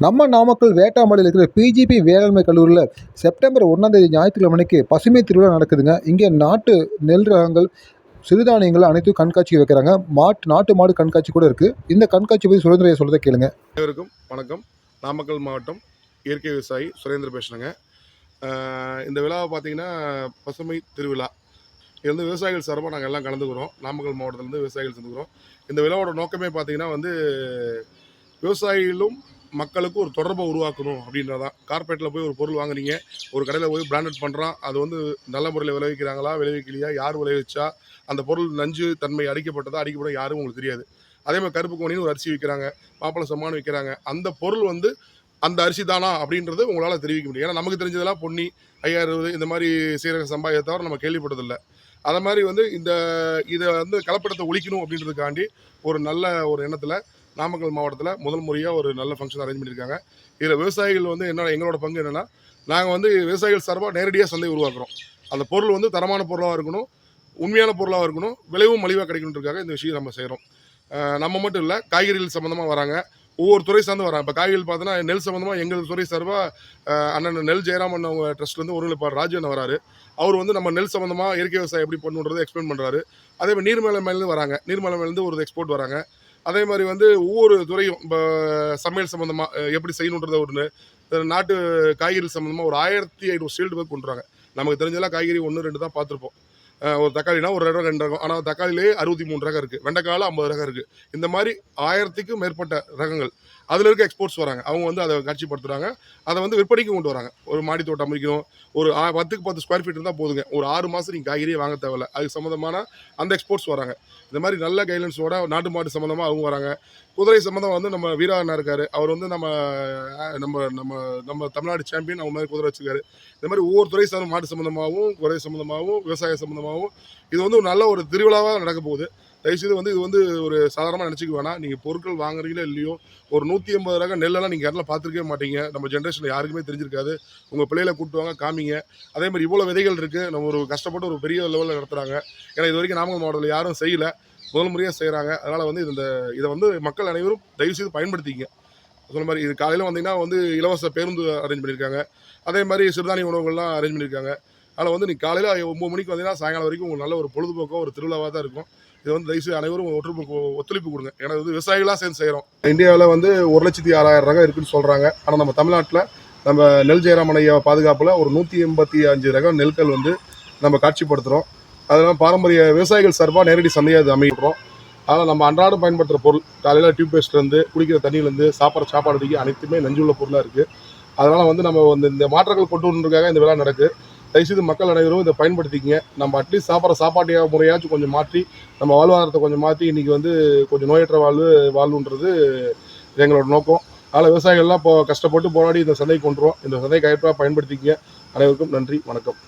நம்ம நாமக்கல் வேட்டாமலையில் இருக்கிற பிஜிபி வேளாண்மை கல்லூரியில் செப்டம்பர் 1ஆம் தேதி ஞாயிற்றுக்கிழமைக்கு பசுமை திருவிழா நடக்குதுங்க. இங்கே நாட்டு நெல் ரகங்கள், சிறுதானியங்கள் அனைத்தும் கண்காட்சி வைக்கிறாங்க. நாட்டு மாடு கண்காட்சி கூட இருக்குது. இந்த கண்காட்சி பற்றி சுரேந்திரையா சொல்கிறத கேளுங்க. அனைவருக்கும் வணக்கம். நாமக்கல் மாவட்டம் இயற்கை விவசாயி சுரேந்திர பேசுகிறேங்க. இந்த விழாவை பார்த்தீங்கன்னா பசுமை திருவிழா. இது வந்து விவசாயிகள் சார்பாக நாங்கள் எல்லாம் கலந்துக்கிறோம். நாமக்கல் மாவட்டத்திலேருந்து விவசாயிகள் சேர்ந்துக்கிறோம். இந்த விழாவோட நோக்கமே பார்த்தீங்கன்னா விவசாயிகளும் மக்களுக்கும் ஒரு தொடர்பை உருவாக்கணும் அப்படின்றதான். கார்பரேட்டில் போய் ஒரு பொருள் வாங்குறீங்க, ஒரு கடையில் போய் பிராண்டட் பண்ணுறான், அது நல்ல முறையில் விளைவிக்கிறாங்களா விளைவிக்கலையா, யார் விளைவிச்சா, அந்த பொருள் நஞ்சு தன்மை அடிக்கப்பட்டதா அடிக்கப்பட யாரும் உங்களுக்கு தெரியாது. அதே மாதிரி கருப்பு கோணின்னு ஒரு அரிசி விற்கிறாங்க, மாப்பிள சம்மானு விற்கிறாங்க. அந்த பொருள் அந்த அரிசி தானா அப்படின்றது உங்களால் தெரிவிக்க முடியும். ஏன்னா நமக்கு தெரிஞ்சதெல்லாம் பொன்னி 5060 இந்த மாதிரி சீரக சம்பாயை தவிர நம்ம கேள்விப்பட்டதில்லை. அதை மாதிரி இதை கலப்படத்தை ஒழிக்கணும் அப்படின்றதுக்காண்டி ஒரு நல்ல ஒரு எண்ணத்தில் நாமக்கல் மாவட்டத்தில் முதல் முறையாக ஒரு நல்ல ஃபங்க்ஷன் அரேஞ்ச் பண்ணியிருக்காங்க. இதில் விவசாயிகள் எங்களோட பங்கு என்னென்னா, நாங்கள் விவசாயிகள் சார்பாக நேரடியாக சந்தை உருவாக்குறோம். அந்த பொருள் தரமான பொருளாக இருக்கணும், உண்மையான பொருளாக இருக்கணும், விளைவும் மலிவாக கிடைக்கணுன்றதுக்காக இந்த விஷயம் நம்ம செய்கிறோம். நம்ம மட்டும் இல்லை, காய்கறிகள் சம்மந்தமாக வராங்க, ஒவ்வொரு துறை சார்ந்து வராங்க. இப்போ காய்கறிகள் பார்த்தோன்னா நெல் சம்மந்தமாக எங்கள் துறை சார்பாக அண்ணன் நெல் ஜெயராமன் அவங்க ட்ரஸ்ட்லேருந்து ஒருங்கிணைப்பாளர் ராஜு அண்ணன் வராரு. அவர் நம்ம நெல் சம்மந்தமாக இயற்கை விவசாயம் எப்படி பண்ணுன்றதை எக்ஸ்பிளைன் பண்ணுறாரு. அதே மாதிரி நீர்மேலேருந்து வராங்க, நீர்மேலேருந்து ஒரு எக்ஸ்போர்ட் வராங்க. அதே மாதிரி ஒவ்வொரு துறையும் இப்போ சமையல் சம்மந்தமாக எப்படி செய்யணுன்றத ஒன்று, நாட்டு காய்கறி சம்மந்தமாக ஒரு 1500 ஃபீல்டு ஒர்க் பண்ணுறாங்க. நமக்கு தெரிஞ்சதெல்லாம் காய்கறி 1 2 தான் பார்த்துருப்போம். ஒரு தக்காளினா ஒரு ரகம் 2 ரகம், ஆனால் தக்காளிலேயே 63 ரகம் இருக்குது, வெண்டைக்காயில் 50 ரகம் இருக்குது. இந்த மாதிரி 1000க்கும் மேற்பட்ட ரகங்கள் அதில் இருக்க எக்ஸ்போர்ட்ஸ் வராங்க. அவங்க அதை காட்சிப்படுத்துகிறாங்க, அதை விற்பனைக்கு கொண்டு வராங்க. ஒரு மாடி தோட்டம் அமைக்கணும், ஒரு 10க்கு 10 ஸ்கொயர் ஃபீட் இருந்தால் போதுங்க, ஒரு 6 மாதம் நீங்கள் காய்கறியே வாங்க தேவையில்ல. அதுக்கு சம்மந்தமான அந்த எக்ஸ்போர்ட்ஸ் வராங்க. இந்த மாதிரி நல்ல கைட்லைன்ஸோட நாட்டு மாடு சம்மந்தமாக அவங்க வராங்க. குதிரை சம்மந்தம் நம்ம வீராண்ணா இருக்கார், அவர் நம்ம நம்ம நம்ம நம்ம தமிழ்நாடு சாம்பியன், அவங்க மாதிரி குதிரை வச்சுருக்காரு. இந்த மாதிரி ஒவ்வொரு துறை சார்ந்த மாடு சம்மந்தமாகவும், குதிரை சம்மந்தமாகவும், விவசாய சம்மந்தமாகவும் இது ஒரு நல்ல ஒரு திருவிழாவாக நடக்க போகுது. தயவுசெய்து இது ஒரு சாதாரணமாக நினச்சிக்க வேணாம். நீங்கள் பொருட்கள் வாங்குறீங்களோ இல்லையோ, ஒரு 150 ரகம் நெல்லெல்லாம் நீங்கள் யாரெல்லாம் பார்த்துருக்கவே மாட்டீங்க. நம்ம ஜென்ரேஷனில் யாருக்குமே தெரிஞ்சிருக்காது. உங்கள் பிள்ளைகளை கூப்பிட்டு வாங்க, காமிங்க. அதே மாதிரி இவ்வளோ விதைகள் இருக்குது, நம்ம ஒரு கஷ்டப்பட்டு ஒரு பெரிய லெவலில் நடத்துகிறாங்க. ஏன்னா இது வரைக்கும் நாமக்கல் மாவட்டத்தில் யாரும் செய்யலை, முதல் முறையாக செய்கிறாங்க. அதனால் இதை மக்கள் அனைவரும் தயவுசெய்து பயன்படுத்திங்க. சொன்ன மாதிரி இது காலையில் இலவச பேருந்து அரேஞ்ச் பண்ணியிருக்காங்க. அதே மாதிரி சிறுதானிய உணவுகள்லாம் அரேஞ்ச் பண்ணியிருக்காங்க. அதில் நீங்கள் காலையில் 9 மணிக்கு சாயங்காலம் வரைக்கும் உங்களுக்கு நல்ல ஒரு பொழுதுபோக்கோ ஒரு திருவிழாவாக தான் இருக்கும். இது தயவுசெய்து அனைவரும் ஒத்துழைப்பு கொடுங்க. ஏன்னா விவசாயிகளாக சேர்ந்து செய்கிறோம். இந்தியாவில் 1,06,000 ரகம் இருக்குன்னு சொல்கிறாங்க. ஆனால் நம்ம தமிழ்நாட்டில் நம்ம நெல் ஜெயராமன் ஐயா பாதுகாப்பில் ஒரு 185 ரகம் நெல்கள் நம்ம காட்சிப்படுத்துகிறோம். அதெல்லாம் பாரம்பரிய விவசாயிகள் சார்பாக நேரடி சந்தையாக அது அமைக்கிறோம். அதனால் நம்ம அன்றாடம் பயன்படுத்துகிற பொருள், காலையில் டியூப் பேஸ்ட்லேருந்து குடிக்கிற தண்ணியிலேருந்து சாப்பிட்ற சாப்பாடு வரைக்கும் அனைத்துமே நஞ்சுள்ள பொருளாக இருக்குது. அதனால் நம்ம இந்த மாற்றங்கள் கொண்டு வரணுன்றதுக்காக இந்த விழா நடக்குது. தயவுசெய்து மக்கள் அனைவரும் இதை பயன்படுத்திக்கிங்க. நம்ம அட்லீஸ்ட் சாப்பிட்ற சாப்பாட்டு முறையாச்சும் கொஞ்சம் மாற்றி, நம்ம வாழ்வாதாரத்தை கொஞ்சம் மாற்றி இன்றைக்கி கொஞ்சம் நோயற்ற வாழ்வுன்றது எங்களோட நோக்கம். அதனால் விவசாயிகள்லாம் இப்போ கஷ்டப்பட்டு போராடி இந்த சந்தைக்கு கொண்டுருவோம். இந்த சந்தை கைப்பாக பயன்படுத்திக்கிங்க. அனைவருக்கும் நன்றி, வணக்கம்.